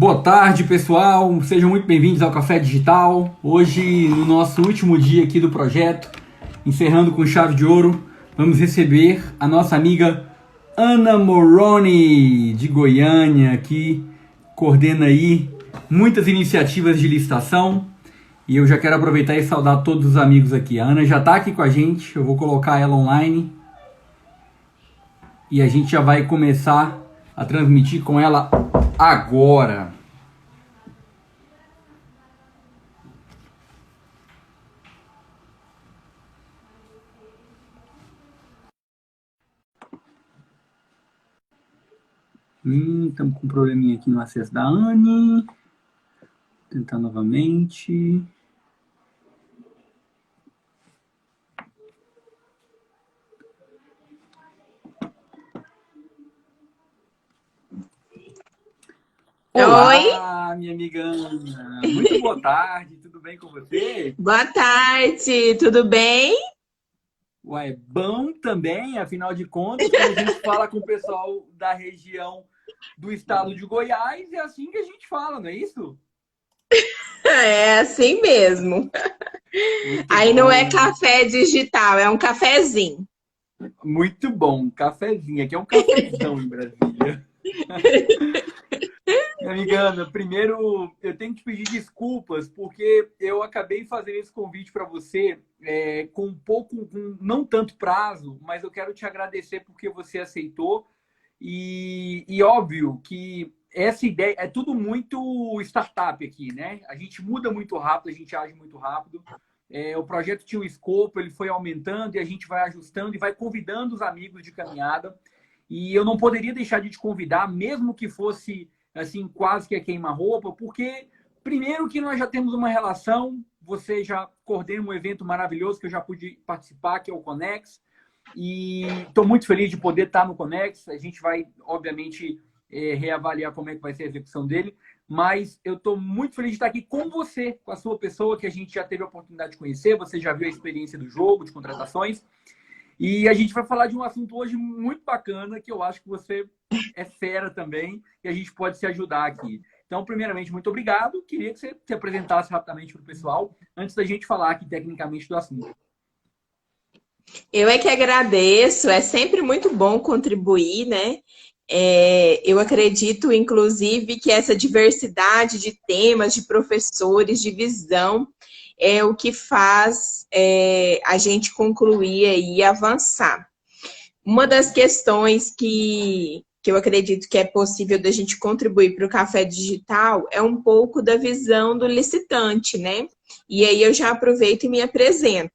Boa tarde, pessoal. Sejam muito bem-vindos ao Café Digital. Hoje, no nosso último dia aqui do projeto, encerrando com chave de ouro, vamos receber a nossa amiga Ana Moroni, de Goiânia, que coordena aí muitas iniciativas de licitação. E eu já quero aproveitar e saudar todos os amigos aqui. A Ana já está aqui com a gente, eu vou colocar ela online. E a gente já vai começar a transmitir com ela agora. Estamos com um probleminha aqui no acesso da Anne. Tentar novamente. Olá, Oi, minha amiga Ana. Muito boa tarde, tudo bem com você? boa tarde, tudo bem? Ué, bom também, afinal de contas, quando a gente fala com o pessoal da região do estado de Goiás, é assim que a gente fala, não é isso? É assim mesmo. Muito Aí não é bom, café digital, é um cafezinho. muito bom. Cafezinho, aqui é um cafezão em Brasília. Minha amiga Ana, primeiro eu tenho que te pedir desculpas porque eu acabei fazendo esse convite para você com um pouco, com não tanto prazo, mas eu quero te agradecer porque você aceitou e óbvio que essa ideia é tudo muito startup aqui, né? A gente muda muito rápido, a gente age muito rápido. O projeto tinha um escopo, ele foi aumentando e a gente vai ajustando e vai convidando os amigos de caminhada. E eu não poderia deixar de te convidar, mesmo que fosse assim, quase que a queima-roupa, porque primeiro que nós já temos uma relação, você já coordena um evento maravilhoso que eu já pude participar, que é o Conex, e estou muito feliz de poder estar no Conex. A gente vai, obviamente, reavaliar como é que vai ser a execução dele, mas eu estou muito feliz de estar aqui com você, com a sua pessoa, que a gente já teve a oportunidade de conhecer, você já viu a experiência do jogo, de contratações, e a gente vai falar de um assunto hoje muito bacana, que eu acho que você é fera também, e a gente pode se ajudar aqui. Então, primeiramente, muito obrigado. Queria que você se apresentasse rapidamente para o pessoal, antes da gente falar aqui tecnicamente do assunto. Eu é que agradeço, é sempre muito bom contribuir, né? Eu acredito, inclusive, que essa diversidade de temas, de professores, de visão, é o que faz a gente concluir e avançar. Uma das questões que eu acredito que é possível da gente contribuir para o café digital é um pouco da visão do licitante, né? E aí eu já aproveito e me apresento.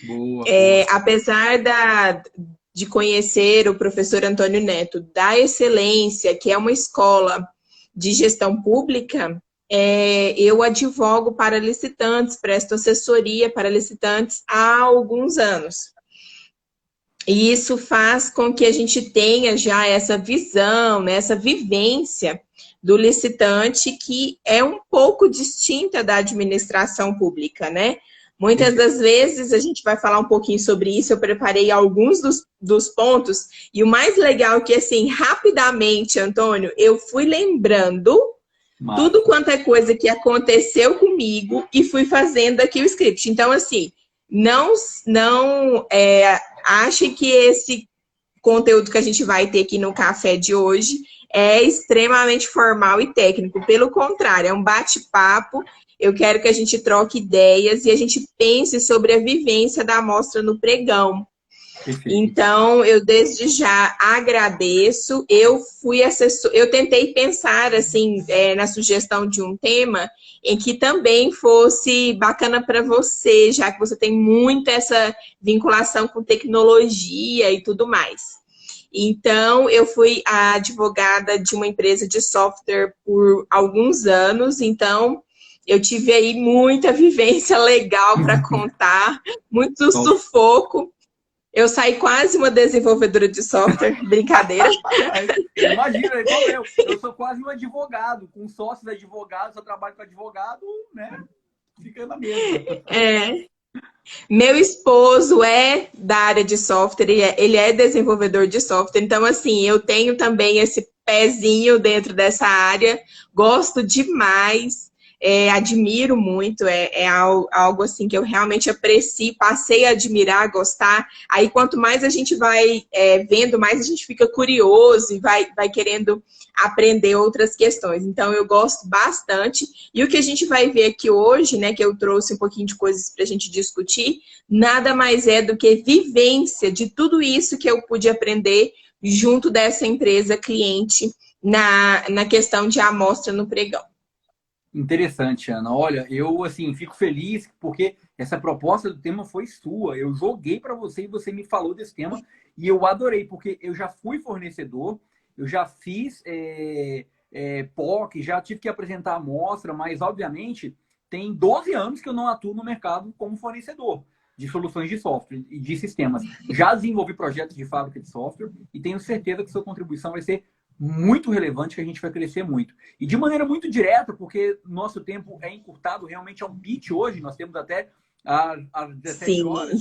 Boa, boa. Apesar de conhecer o professor Antônio Neto da Excelência, que é uma escola de gestão pública, eu advogo para licitantes, presto assessoria para licitantes há alguns anos. E isso faz com que a gente tenha já essa visão, né, essa vivência do licitante que é um pouco distinta da administração pública, né? Muitas das vezes a gente vai falar um pouquinho sobre isso, eu preparei alguns dos pontos, e o mais legal é que, assim, rapidamente, Antônio, eu fui lembrando tudo Massa. quanto é coisa que aconteceu comigo e fui fazendo aqui o script. Então, assim, não achem que esse conteúdo que a gente vai ter aqui no café de hoje é extremamente formal e técnico. Pelo contrário, é um bate-papo. Eu quero que a gente troque ideias e a gente pense sobre a vivência da amostra no pregão. Perfeito. Então, eu desde já agradeço. Eu fui assessor, eu tentei pensar assim na sugestão de um tema em que também fosse bacana para você, já que você tem muito essa vinculação com tecnologia e tudo mais. Então, eu fui a advogada de uma empresa de software por alguns anos, então eu tive aí muita vivência legal para contar, muito Top. sufoco. Eu saí quase uma desenvolvedora de software, brincadeira. Imagina, é igual eu. Eu sou quase um advogado, com sócios advogados, eu trabalho com advogado, né? Fica na mesma. É. Meu esposo da área de software, ele é desenvolvedor de software, então assim, eu tenho também pezinho dentro dessa área, gosto demais, admiro muito, algo assim que eu realmente aprecio, passei a admirar, gostar. Aí quanto mais a gente vai vendo, mais a gente fica curioso e vai querendo aprender outras questões. Então eu gosto bastante. E o que a gente vai ver aqui hoje, né, que eu trouxe um pouquinho de coisas para a gente discutir, nada mais é do que vivência de tudo isso que eu pude aprender junto dessa empresa cliente na questão de amostra no pregão. Interessante, Ana. Olha, eu assim fico feliz porque essa proposta do tema foi sua. Eu joguei para você e você me falou desse tema e eu adorei, porque eu já fui fornecedor, eu já fiz POC, já tive que apresentar amostra, mas obviamente tem 12 anos que eu não atuo no mercado como fornecedor de soluções de software e de sistemas. Já desenvolvi projetos de fábrica de software e tenho certeza que sua contribuição vai ser muito relevante, que a gente vai crescer muito. E de maneira muito direta, porque nosso tempo é encurtado, realmente é um pitch hoje, nós temos até às 17 horas.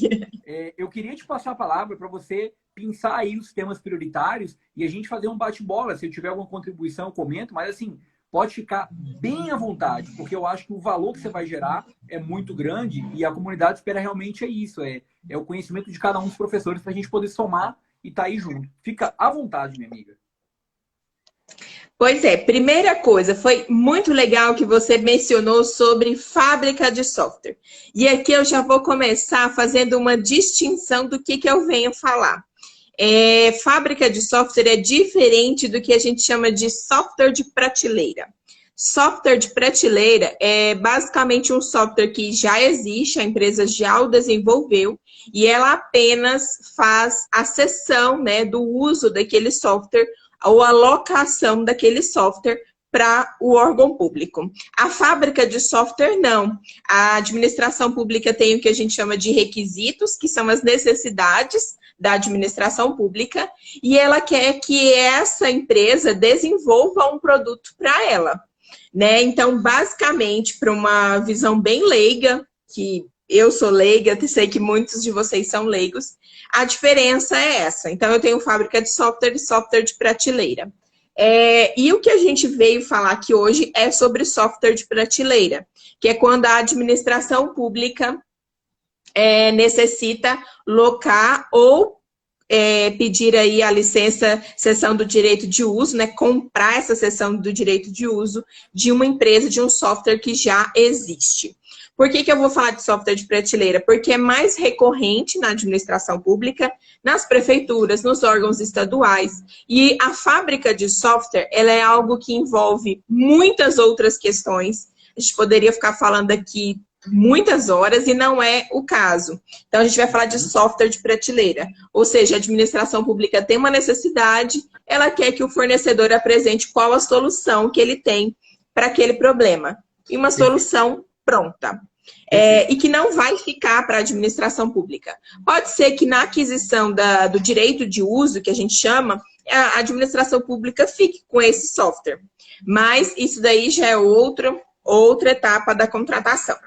Eu queria te passar a palavra para você pensar aí os temas prioritários e a gente fazer um bate-bola. Se eu tiver alguma contribuição, eu comento, mas assim, pode ficar bem à vontade, porque eu acho que o valor que você vai gerar é muito grande e a comunidade espera realmente isso, é o conhecimento de cada um dos professores para a gente poder somar e estar aí junto. Fica à vontade, minha amiga. Pois é, primeira coisa, foi muito legal que você mencionou sobre fábrica de software. E aqui eu já vou começar fazendo uma distinção do que eu venho falar. Fábrica de software é diferente do que a gente chama de software de prateleira. Software de prateleira é basicamente um software que já existe, a empresa já o desenvolveu, e ela apenas faz a cessão, né, do uso daquele software ou alocação daquele software para o órgão público. A fábrica de software, não. A administração pública tem o que a gente chama de requisitos, que são as necessidades da administração pública, e ela quer que essa empresa desenvolva um produto para ela, né? Então, basicamente, para uma visão bem leiga, que eu sou leiga, sei que muitos de vocês são leigos, a diferença é essa. Então, eu tenho fábrica de software e software de prateleira. E o que a gente veio falar aqui hoje é sobre software de prateleira, que é quando a administração pública necessita locar ou pedir aí a licença, cessão do direito de uso, né? Comprar essa cessão do direito de uso de uma empresa, de um software que já existe. Por que eu vou falar de software de prateleira? Porque é mais recorrente na administração pública, nas prefeituras, nos órgãos estaduais. E a fábrica de software, ela é algo que envolve muitas outras questões. A gente poderia ficar falando aqui muitas horas e não é o caso. Então, a gente vai falar de software de prateleira. Ou seja, a administração pública tem uma necessidade, ela quer que o fornecedor apresente qual a solução que ele tem para aquele problema. E uma solução pronta. E que não vai ficar para a administração pública. Pode ser que na aquisição do direito de uso, que a gente chama, a administração pública fique com esse software. Mas isso daí já é outra etapa da contratação.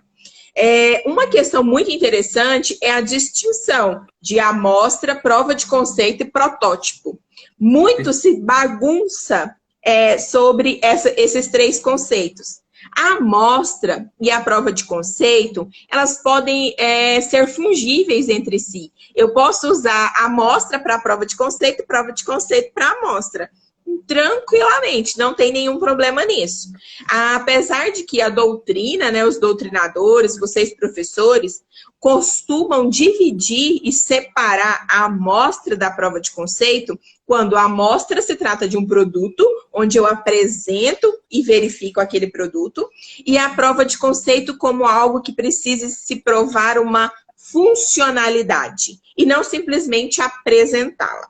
Uma questão muito interessante é a distinção de amostra, prova de conceito e protótipo. Muito se bagunça sobre esses três conceitos. A amostra e a prova de conceito, elas podem ser fungíveis entre si. Eu posso usar a amostra para a prova de conceito para a amostra. Tranquilamente, não tem nenhum problema nisso. Apesar de que a doutrina, né, os doutrinadores, vocês professores, costumam dividir e separar a amostra da prova de conceito quando a amostra se trata de um produto, onde eu apresento e verifico aquele produto, e a prova de conceito como algo que precise se provar uma funcionalidade, e não simplesmente apresentá-la.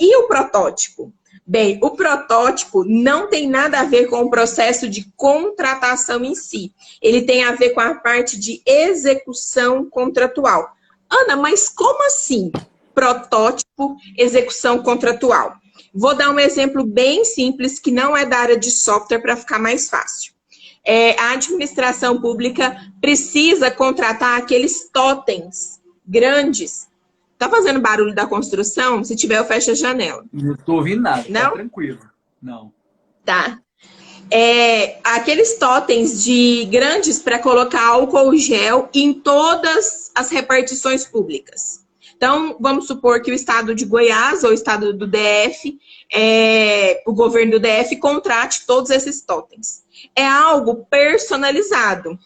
E o protótipo? Bem, o protótipo não tem nada a ver com o processo de contratação em si. Ele tem a ver com a parte de execução contratual. Ana, mas como assim? Protótipo, execução contratual. Vou dar um exemplo bem simples, que não é da área de software, para ficar mais fácil. A administração pública precisa contratar aqueles totens grandes. Tá fazendo barulho da construção? Se tiver, eu fecho a janela. Não estou ouvindo nada, não? Tá tranquilo. Não. Tá? Aqueles totens de grandes para colocar álcool gel em todas as repartições públicas. Então, vamos supor que o estado de Goiás ou o estado do DF, o governo do DF contrate todos esses totens. É algo personalizado.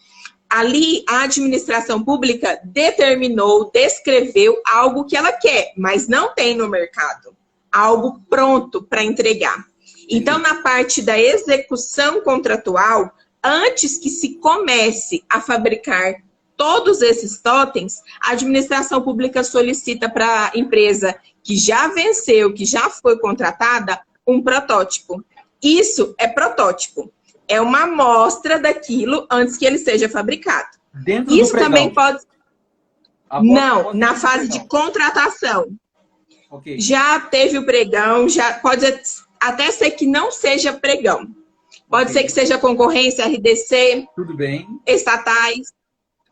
Ali, a administração pública determinou, descreveu algo que ela quer, mas não tem no mercado. Algo pronto para entregar. Então, na parte da execução contratual, antes que se comece a fabricar todos esses totens, a administração pública solicita para a empresa que já venceu, que já foi contratada, um protótipo. Isso é protótipo. É uma amostra daquilo antes que ele seja fabricado. Dentro Isso do pregão. também pode... Não, na fase de contratação. Okay. Já teve o pregão, já pode até ser que não seja pregão. Pode ser que seja concorrência, RDC, tudo bem, estatais,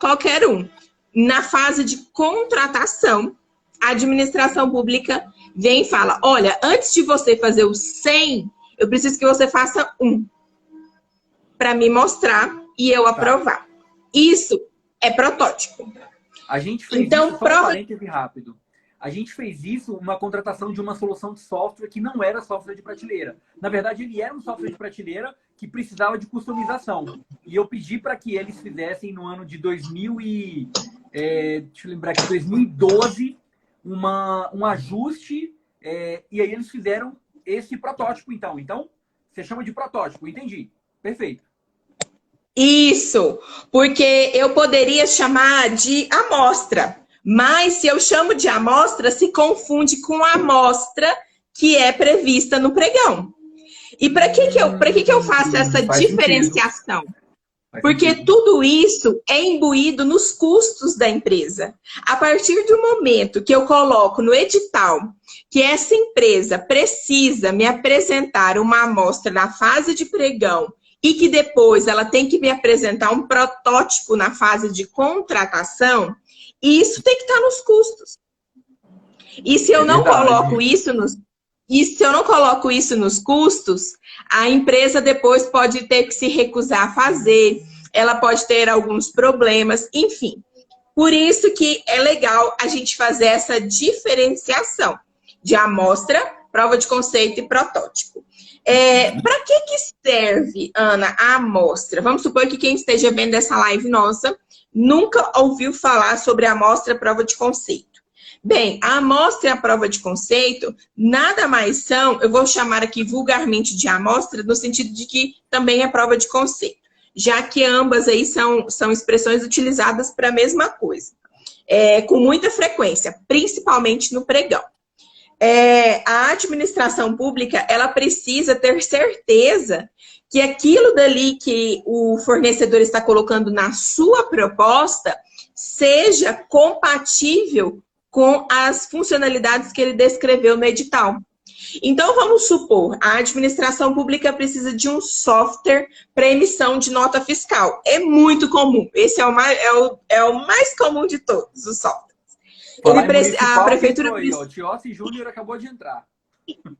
qualquer um. Na fase de contratação, a administração pública vem e fala, olha, antes de você fazer o 100, eu preciso que você faça 1. Para me mostrar e eu aprovar. Isso é protótipo. A gente fez então, isso, só um parêntese rápido. A gente fez isso uma contratação de uma solução de software que não era software de prateleira. Na verdade, ele era um software de prateleira que precisava de customização. E eu pedi para que eles fizessem no ano de 2012 um ajuste. E aí eles fizeram esse protótipo, então. Então, você chama de protótipo, entendi. Perfeito. Isso, porque eu poderia chamar de amostra. Mas se eu chamo de amostra, se confunde com a amostra que é prevista no pregão. E para que eu faço essa diferenciação? Porque tudo isso é imbuído nos custos da empresa. A partir do momento que eu coloco no edital que essa empresa precisa me apresentar uma amostra na fase de pregão e que depois ela tem que me apresentar um protótipo na fase de contratação, isso tem que estar nos custos. E se eu não coloco isso nos custos, a empresa depois pode ter que se recusar a fazer, ela pode ter alguns problemas, enfim. Por isso que é legal a gente fazer essa diferenciação de amostra, prova de conceito e protótipo. Para que serve, Ana, a amostra? Vamos supor que quem esteja vendo essa live nossa nunca ouviu falar sobre a amostra prova de conceito. Bem, a amostra e a prova de conceito nada mais são, eu vou chamar aqui vulgarmente de amostra, no sentido de que também é prova de conceito, já que ambas aí são expressões utilizadas para a mesma coisa, com muita frequência, principalmente no pregão. A administração pública, ela precisa ter certeza que aquilo dali que o fornecedor está colocando na sua proposta seja compatível com as funcionalidades que ele descreveu no edital. Então, vamos supor, a administração pública precisa de um software para emissão de nota fiscal. É muito comum. Esse é o mais comum de todos, os softwares. A prefeitura precisa... O Tiossi Júnior acabou de entrar.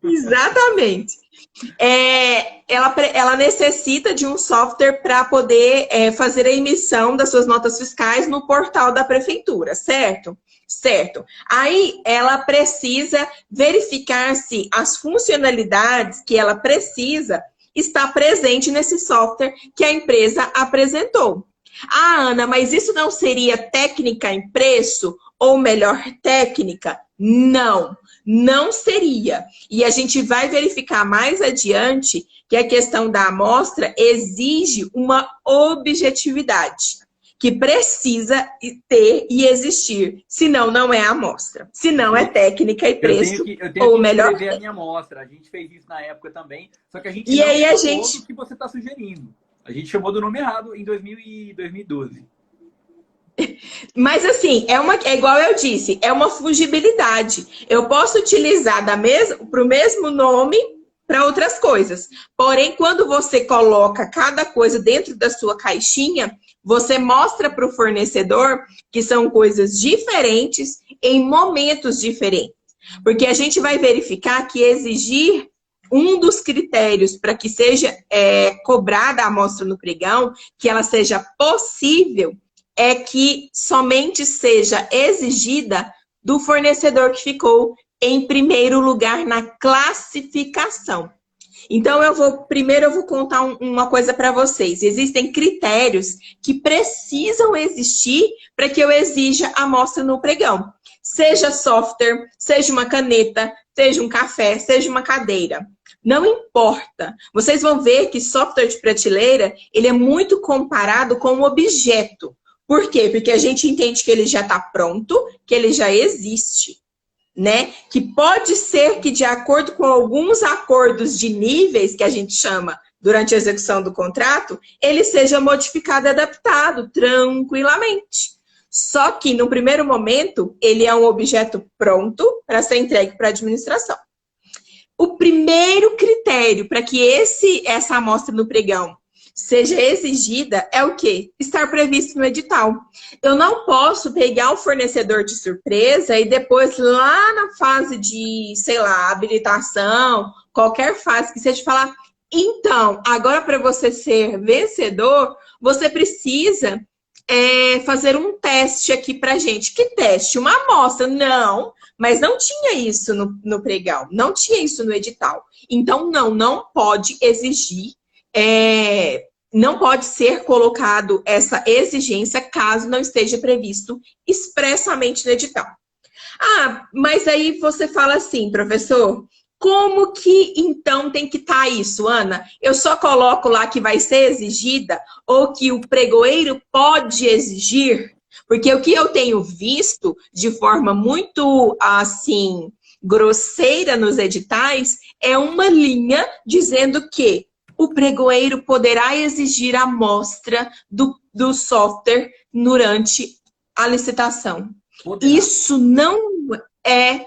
Exatamente. Ela necessita de um software para poder fazer a emissão das suas notas fiscais no portal da prefeitura, certo? Certo. Aí ela precisa verificar se as funcionalidades que ela precisa está presente nesse software que a empresa apresentou. Ah, Ana, mas isso não seria técnica em preço? Ou melhor, técnica? Não, não seria. E a gente vai verificar mais adiante que a questão da amostra exige uma objetividade, que precisa ter e existir, senão não é amostra. Senão é técnica e preço. Eu tenho ou que melhor, escrever a minha amostra. A gente fez isso na época também, só que a gente e aí chamou do que você está sugerindo. A gente chamou do nome errado em 2012. Mas assim, é igual eu disse, é uma fungibilidade. Eu posso utilizar para o mesmo nome para outras coisas. Porém, quando você coloca cada coisa dentro da sua caixinha, você mostra para o fornecedor que são coisas diferentes em momentos diferentes. Porque a gente vai verificar que exigir um dos critérios para que seja cobrada a amostra no pregão, que ela seja possível, é que somente seja exigida do fornecedor que ficou em primeiro lugar na classificação. Então, primeiro eu vou contar uma coisa para vocês. Existem critérios que precisam existir para que eu exija a amostra no pregão. Seja software, seja uma caneta, seja um café, seja uma cadeira. Não importa. Vocês vão ver que software de prateleira, ele é muito comparado com um objeto. Por quê? Porque a gente entende que ele já está pronto, que ele já existe, né? Que pode ser que, de acordo com alguns acordos de níveis, que a gente chama durante a execução do contrato, ele seja modificado e adaptado tranquilamente. Só que, no primeiro momento, ele é um objeto pronto para ser entregue para a administração. O primeiro critério para que essa amostra no pregão seja exigida é o quê? Estar previsto no edital. Eu não posso pegar o fornecedor de surpresa e depois lá na fase de, sei lá, habilitação, qualquer fase que seja, falar, então, agora para você ser vencedor, você precisa fazer um teste aqui pra gente. Que teste? Uma amostra? Não, mas não tinha isso no pregão, não tinha isso no edital. Então, não pode exigir, não pode ser colocado essa exigência caso não esteja previsto expressamente no edital. Ah, mas aí você fala assim, professor, como que então tem que estar isso, Ana? Eu só coloco lá que vai ser exigida ou que o pregoeiro pode exigir? Porque o que eu tenho visto de forma muito, assim, grosseira nos editais é uma linha dizendo que o pregoeiro poderá exigir a amostra do software durante a licitação. Poderá. Isso não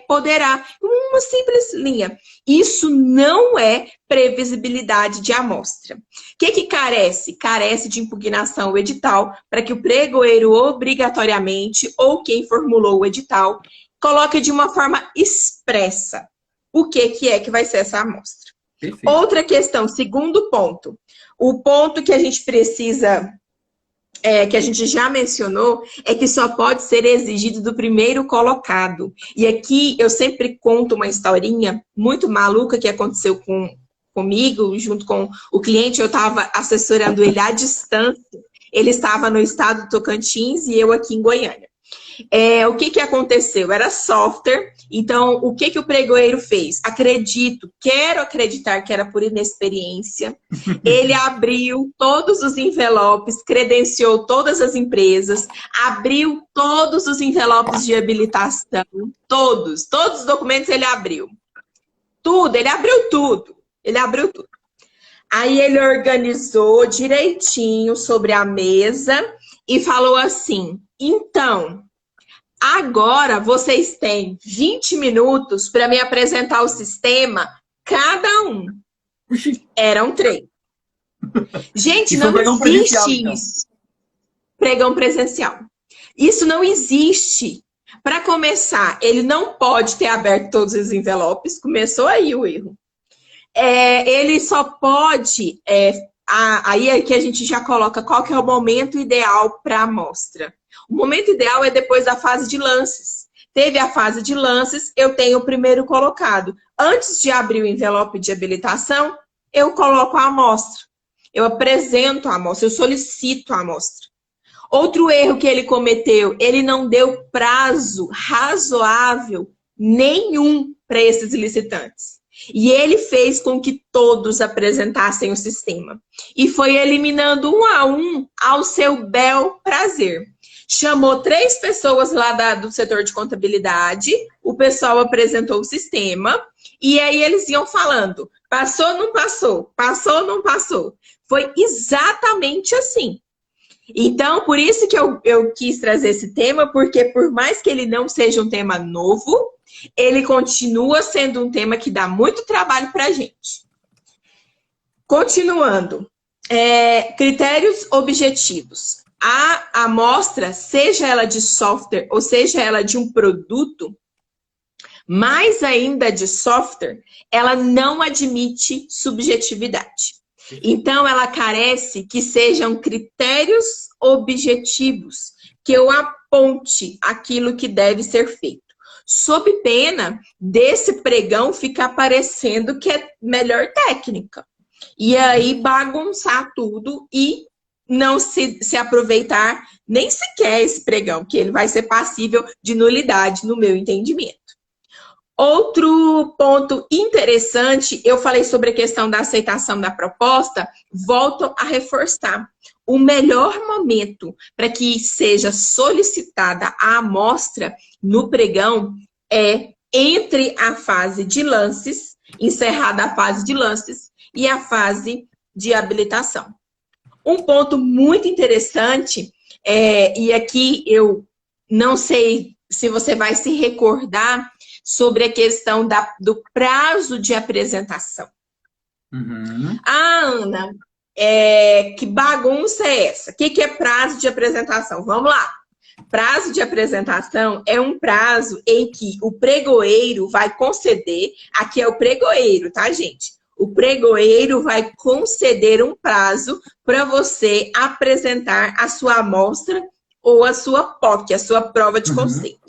poderá. Uma simples linha. Isso não é previsibilidade de amostra. O que carece? Carece de impugnação ao edital para que o pregoeiro obrigatoriamente, ou quem formulou o edital, coloque de uma forma expressa o que vai ser essa amostra. Perfeito. Outra questão, segundo ponto. O ponto que a gente precisa, que a gente já mencionou, é que só pode ser exigido do primeiro colocado. E aqui eu sempre conto uma historinha muito maluca que aconteceu comigo, junto com o cliente. Eu estava assessorando ele à distância. Ele estava no estado do Tocantins e eu aqui em Goiânia. O que aconteceu? Era software, então o que o pregoeiro fez? Quero acreditar que era por inexperiência. Ele abriu todos os envelopes, credenciou todas as empresas, abriu todos os envelopes de habilitação, todos os documentos ele abriu. Ele abriu tudo. Aí ele organizou direitinho sobre a mesa e falou assim, então, agora vocês têm 20 minutos para me apresentar o sistema, cada um. Eram 3. Gente, não existe isso. Pregão presencial. Isso não existe. Para começar, ele não pode ter aberto todos os envelopes. Começou aí o erro. Ele só pode... aí é que a gente já coloca qual que é o momento ideal para a amostra. O momento ideal é depois da fase de lances. Teve a fase de lances, eu tenho o primeiro colocado. Antes de abrir o envelope de habilitação, eu coloco a amostra. Eu apresento a amostra, eu solicito a amostra. Outro erro que ele cometeu, ele não deu prazo razoável nenhum para esses licitantes. E ele fez com que todos apresentassem o sistema. E foi eliminando um a um ao seu bel prazer. Chamou 3 pessoas lá do setor de contabilidade, o pessoal apresentou o sistema, e aí eles iam falando, passou, não passou, passou, não passou. Foi exatamente assim. Então, por isso que eu quis trazer esse tema, porque por mais que ele não seja um tema novo, ele continua sendo um tema que dá muito trabalho para a gente. Continuando, critérios objetivos. A amostra, seja ela de software ou seja ela de um produto, mais ainda de software, ela não admite subjetividade. Então, ela carece que sejam critérios objetivos, que eu aponte aquilo que deve ser feito. Sob pena desse pregão ficar parecendo que é melhor técnica. E aí bagunçar tudo e não se aproveitar nem sequer esse pregão, que ele vai ser passível de nulidade no meu entendimento. Outro ponto interessante, eu falei sobre a questão da aceitação da proposta, volto a reforçar. O melhor momento para que seja solicitada a amostra no pregão é entre a fase de lances, encerrada a fase de lances, e a fase de habilitação. Um ponto muito interessante, e aqui eu não sei se você vai se recordar, sobre a questão do prazo de apresentação. Uhum. Ana, que bagunça é essa? O que é prazo de apresentação? Vamos lá. Prazo de apresentação é um prazo em que o pregoeiro vai conceder, aqui é o pregoeiro, tá, gente? O pregoeiro vai conceder um prazo para você apresentar a sua amostra ou a sua POC, a sua prova de conceito.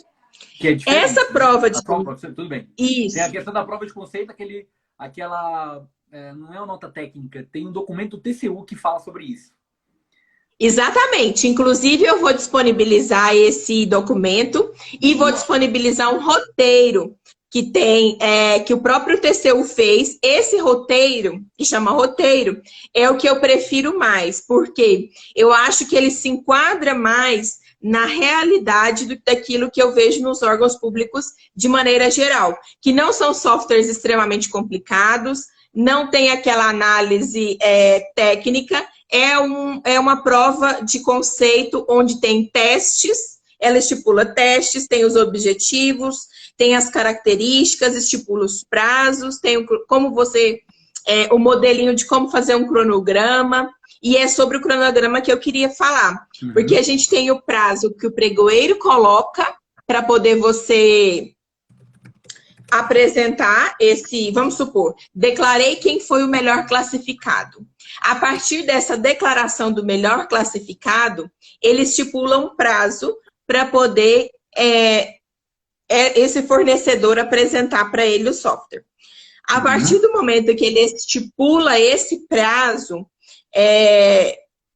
Que é diferente, essa prova de conceito, tudo bem. Isso. Tem a questão da prova de conceito, aquela não é uma nota técnica, tem um documento TCU que fala sobre isso. Exatamente. Inclusive, eu vou disponibilizar esse documento e vou disponibilizar um roteiro que tem, que o próprio TCU fez. Esse roteiro, que chama roteiro, é o que eu prefiro mais, porque eu acho que ele se enquadra mais na realidade daquilo que eu vejo nos órgãos públicos de maneira geral, que não são softwares extremamente complicados, não tem aquela análise técnica, é uma prova de conceito onde tem testes, ela estipula testes, tem os objetivos, tem as características, estipula os prazos, tem como você, o modelinho de como fazer um cronograma. E é sobre o cronograma que eu queria falar. Porque a gente tem o prazo que o pregoeiro coloca para poder você apresentar esse, vamos supor, declarei quem foi o melhor classificado. A partir dessa declaração do melhor classificado, ele estipula um prazo para poder esse fornecedor apresentar para ele o software. A partir do momento que ele estipula esse prazo,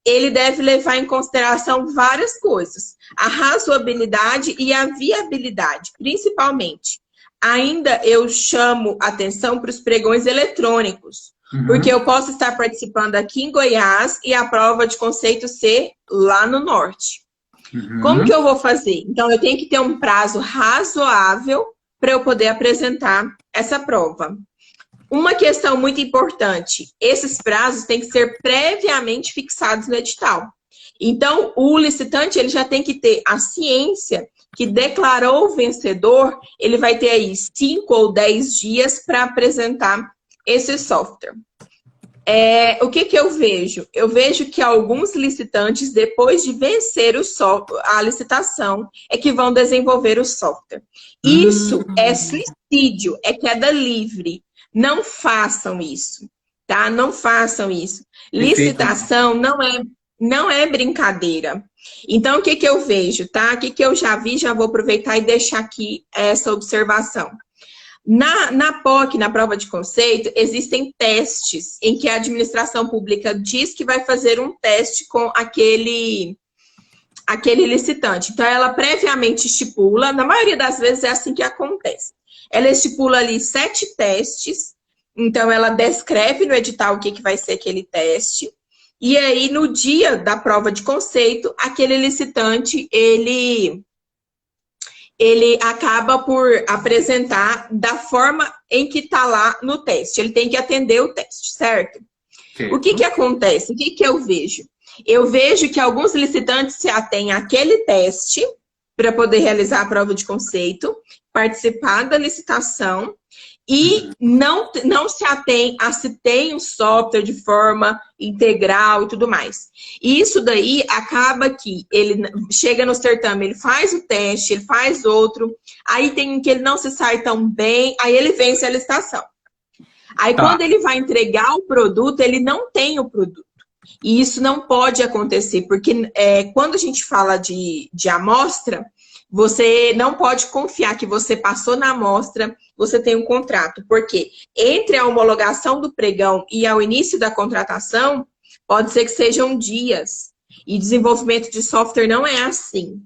ele deve levar em consideração várias coisas. A razoabilidade e a viabilidade, principalmente. Ainda eu chamo atenção para os pregões eletrônicos, porque eu posso estar participando aqui em Goiás e a prova de conceito ser lá no norte. Como que eu vou fazer? Então, eu tenho que ter um prazo razoável para eu poder apresentar essa prova. Uma questão muito importante, esses prazos têm que ser previamente fixados no edital. Então, o licitante ele já tem que ter a ciência que declarou o vencedor, ele vai ter aí 5 ou 10 dias para apresentar esse software. O que eu vejo? Eu vejo que alguns licitantes, depois de vencer a licitação, é que vão desenvolver o software. Isso é suicídio, é queda livre. Não façam isso, tá? Não façam isso. Licitação não é brincadeira. Então, o que eu vejo, tá? O que eu já vi, já vou aproveitar e deixar aqui essa observação. Na POC, na prova de conceito, existem testes em que a administração pública diz que vai fazer um teste com aquele licitante. Então, ela previamente estipula, na maioria das vezes é assim que acontece. Ela estipula ali 7 testes, então ela descreve no edital o que vai ser aquele teste, e aí no dia da prova de conceito, aquele licitante, ele acaba por apresentar da forma em que está lá no teste. Ele tem que atender o teste, certo? O que acontece? O que eu vejo? Eu vejo que alguns licitantes se atêm àquele teste para poder realizar a prova de conceito, participar da licitação e não se atém a se tem um software de forma integral e tudo mais. E isso daí acaba que ele chega no certame, ele faz o teste, ele faz outro, aí tem um que ele não se sai tão bem, aí ele vence a licitação. Aí quando ele vai entregar o produto, ele não tem o produto. E isso não pode acontecer, porque quando a gente fala de amostra, você não pode confiar que você passou na amostra, você tem um contrato. Porque entre a homologação do pregão e ao início da contratação, pode ser que sejam dias. E desenvolvimento de software não é assim.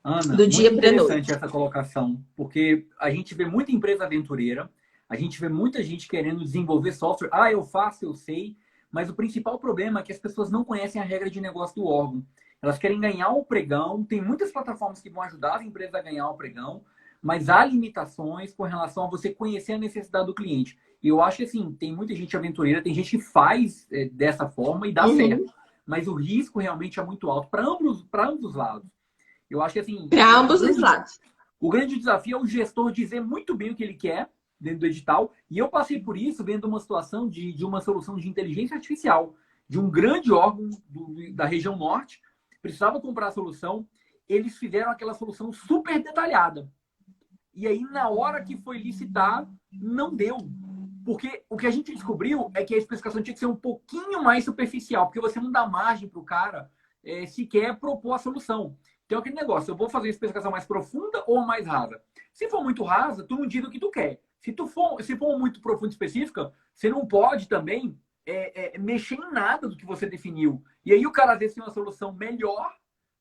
Ana, do dia muito para noite. interessante essa colocação, porque a gente vê muita empresa aventureira, a gente vê muita gente querendo desenvolver software. Ah, eu faço, eu sei. Mas o principal problema é que as pessoas não conhecem a regra de negócio do órgão. Elas querem ganhar o pregão, tem muitas plataformas que vão ajudar as empresas a ganhar o pregão, mas há limitações com relação a você conhecer a necessidade do cliente. E eu acho que, assim, tem muita gente aventureira, tem gente que faz dessa forma e dá certo. Mas o risco realmente é muito alto para ambos os lados. Eu acho que, assim... Para ambos os lados. O grande desafio é o gestor dizer muito bem o que ele quer dentro do edital. E eu passei por isso vendo uma situação de uma solução de inteligência artificial, de um grande órgão da região norte, precisava comprar a solução, eles fizeram aquela solução super detalhada. E aí, na hora que foi licitar, não deu. Porque o que a gente descobriu é que a especificação tinha que ser um pouquinho mais superficial, porque você não dá margem para o cara sequer propor a solução. Então, aquele negócio, eu vou fazer a especificação mais profunda ou mais rasa? Se for muito rasa, tu não diz o que tu quer. Se for muito profunda e específica, você não pode também mexer em nada do que você definiu. E aí o cara, às vezes, tem uma solução melhor,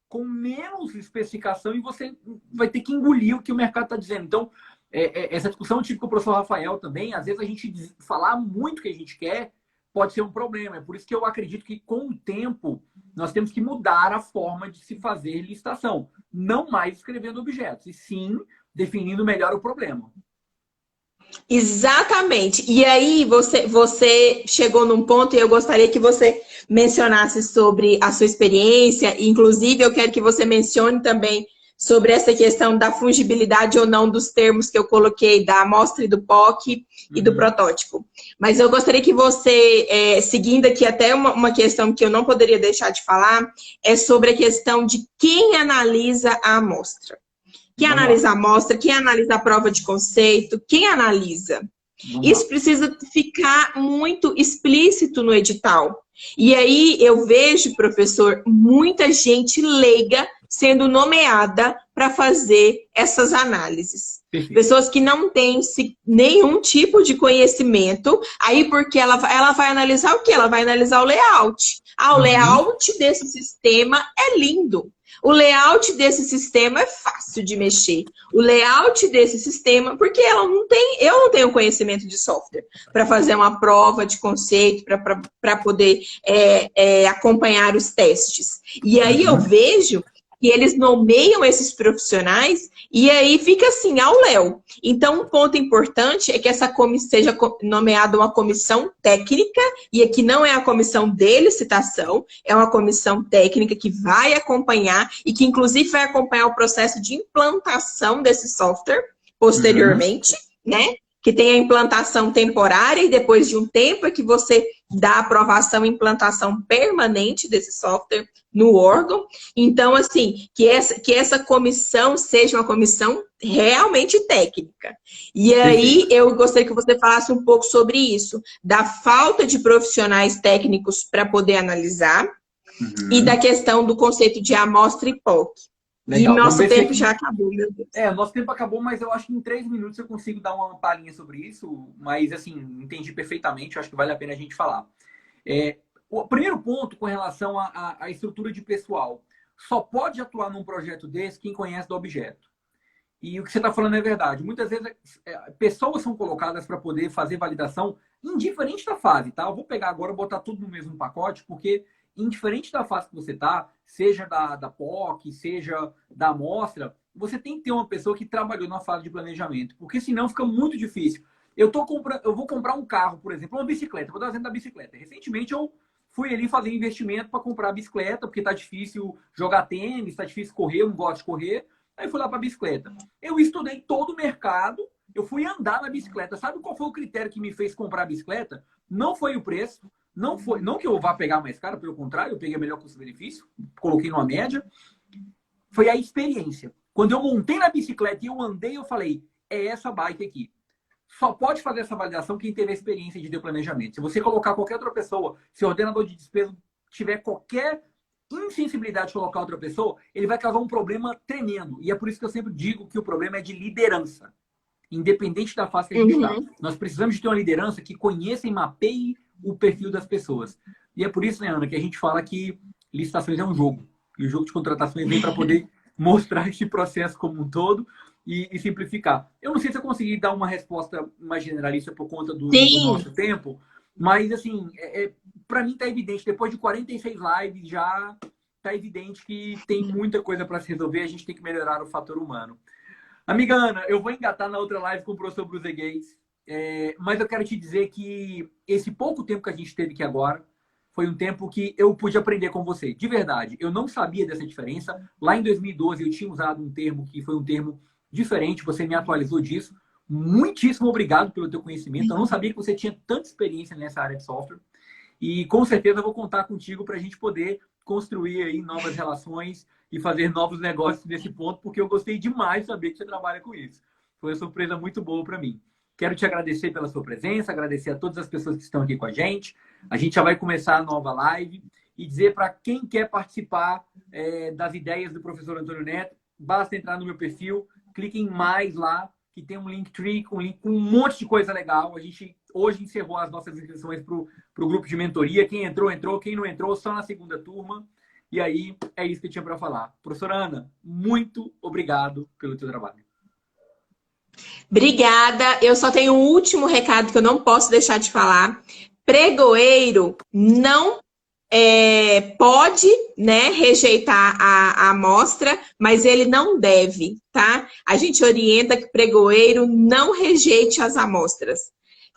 com menos especificação, e você vai ter que engolir o que o mercado está dizendo. Então, essa discussão eu tive com o professor Rafael também. Às vezes, a gente falar muito o que a gente quer pode ser um problema. É por isso que eu acredito que, com o tempo, nós temos que mudar a forma de se fazer licitação. Não mais escrevendo objetos, e sim definindo melhor o problema. Exatamente. E aí você chegou num ponto e eu gostaria que você mencionasse sobre a sua experiência. Inclusive, eu quero que você mencione também sobre essa questão da fungibilidade ou não dos termos que eu coloquei, da amostra e do POC e do protótipo. Mas eu gostaria que você, seguindo aqui até uma questão que eu não poderia deixar de falar, é sobre a questão de quem analisa a amostra. Quem analisa a amostra, quem analisa a prova de conceito, quem analisa. Isso precisa ficar muito explícito no edital. E aí eu vejo, professor, muita gente leiga sendo nomeada para fazer essas análises. Perfeito. Pessoas que não têm nenhum tipo de conhecimento, aí porque ela vai analisar o quê? Ela vai analisar o layout. O layout desse sistema é lindo. O layout desse sistema é fácil de mexer. O layout desse sistema, porque eu não tenho conhecimento de software para fazer uma prova de conceito, para poder acompanhar os testes. E aí eu vejo que eles nomeiam esses profissionais e aí fica assim, ao léu. Então, um ponto importante é que essa seja nomeada uma comissão técnica, e aqui não é a comissão de licitação, é uma comissão técnica que vai acompanhar e que, inclusive, vai acompanhar o processo de implantação desse software posteriormente, né? Que tem a implantação temporária e depois de um tempo é que você dá aprovação e implantação permanente desse software no órgão. Então, assim, que essa comissão seja uma comissão realmente técnica. E aí, eu gostaria que você falasse um pouco sobre isso, da falta de profissionais técnicos para poder analisar e da questão do conceito de amostra e POC. Legal. E nosso tempo já acabou, meu Deus. Nosso tempo acabou, mas eu acho que em 3 minutos eu consigo dar uma palhinha sobre isso, mas, assim, entendi perfeitamente, eu acho que vale a pena a gente falar. O primeiro ponto com relação à estrutura de pessoal. Só pode atuar num projeto desse quem conhece do objeto. E o que você está falando é verdade. Muitas vezes pessoas são colocadas para poder fazer validação indiferente da fase, tá? Eu vou pegar agora e botar tudo no mesmo pacote, porque indiferente da fase que você está, seja da POC, seja da amostra, você tem que ter uma pessoa que trabalhou na fase de planejamento, porque senão fica muito difícil. Eu vou comprar um carro, por exemplo, uma bicicleta. Vou dar um exemplo da bicicleta. Recentemente eu fui ali fazer investimento para comprar a bicicleta, porque está difícil jogar tênis, está difícil correr, eu não gosto de correr. Aí fui lá para a bicicleta. Eu estudei todo o mercado Eu fui andar na bicicleta. Sabe qual foi o critério que me fez comprar a bicicleta? Não foi o preço, não que eu vá pegar mais caro, pelo contrário, eu peguei a melhor custo-benefício, coloquei numa média. Foi a experiência. Quando eu montei na bicicleta e eu andei, eu falei, é essa bike aqui. Só pode fazer essa validação quem teve a experiência de ter planejamento. Se você colocar qualquer outra pessoa, se o ordenador de despesa tiver qualquer insensibilidade de colocar outra pessoa, ele vai causar um problema tremendo. E é por isso que eu sempre digo que o problema é de liderança. Independente da fase que a gente está. Nós precisamos de ter uma liderança que conheça e mapeie o perfil das pessoas. E é por isso, né, Ana, que a gente fala que licitações é um jogo. E o jogo de contratações vem para poder mostrar esse processo como um todo e simplificar. Eu não sei se eu consegui dar uma resposta mais generalista por conta do nosso tempo, mas, assim, para mim está evidente, depois de 46 lives já está evidente que tem muita coisa para se resolver, a gente tem que melhorar o fator humano. Amiga Ana, eu vou engatar na outra live com o professor Bruce Gates, mas eu quero te dizer que esse pouco tempo que a gente teve aqui agora foi um tempo que eu pude aprender com você. De verdade, eu não sabia dessa diferença. Lá em 2012 eu tinha usado um termo que foi um termo diferente, você me atualizou disso. Muitíssimo obrigado pelo teu conhecimento. Eu não sabia que você tinha tanta experiência nessa área de software. E com certeza eu vou contar contigo para a gente poder construir aí novas relações e fazer novos negócios nesse ponto, porque eu gostei demais de saber que você trabalha com isso. Foi uma surpresa muito boa para mim. Quero te agradecer pela sua presença, agradecer a todas as pessoas que estão aqui com a gente. A gente já vai começar a nova live e dizer para quem quer participar das ideias do professor Antônio Neto, basta entrar no meu perfil, clique em mais lá, que tem um Linktree com um monte de coisa legal. A gente hoje encerrou as nossas inscrições para o grupo de mentoria. Quem entrou, entrou. Quem não entrou, só na segunda turma. E aí, é isso que eu tinha para falar. Professora Ana, muito obrigado pelo teu trabalho. Obrigada. Eu só tenho um último recado que eu não posso deixar de falar. Pregoeiro não pode, né, rejeitar a amostra, mas ele não deve, tá? A gente orienta que o pregoeiro não rejeite as amostras,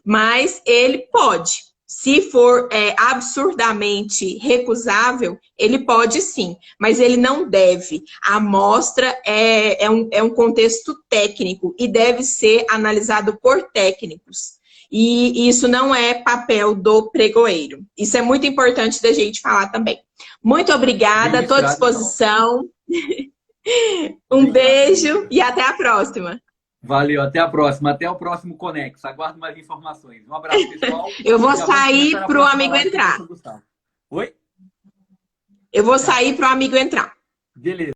mas ele pode. Se for absurdamente recusável, ele pode sim, mas ele não deve. A amostra é um contexto técnico e deve ser analisado por técnicos. E isso não é papel do pregoeiro. Isso é muito importante da gente falar também. Muito obrigada, estou à disposição. Um beijo e até a próxima. Valeu, até a próxima. Até o próximo Conex. Aguardo mais informações. Um abraço, pessoal. Eu vou sair para o amigo entrar. Oi? Eu vou sair para o amigo entrar. Beleza.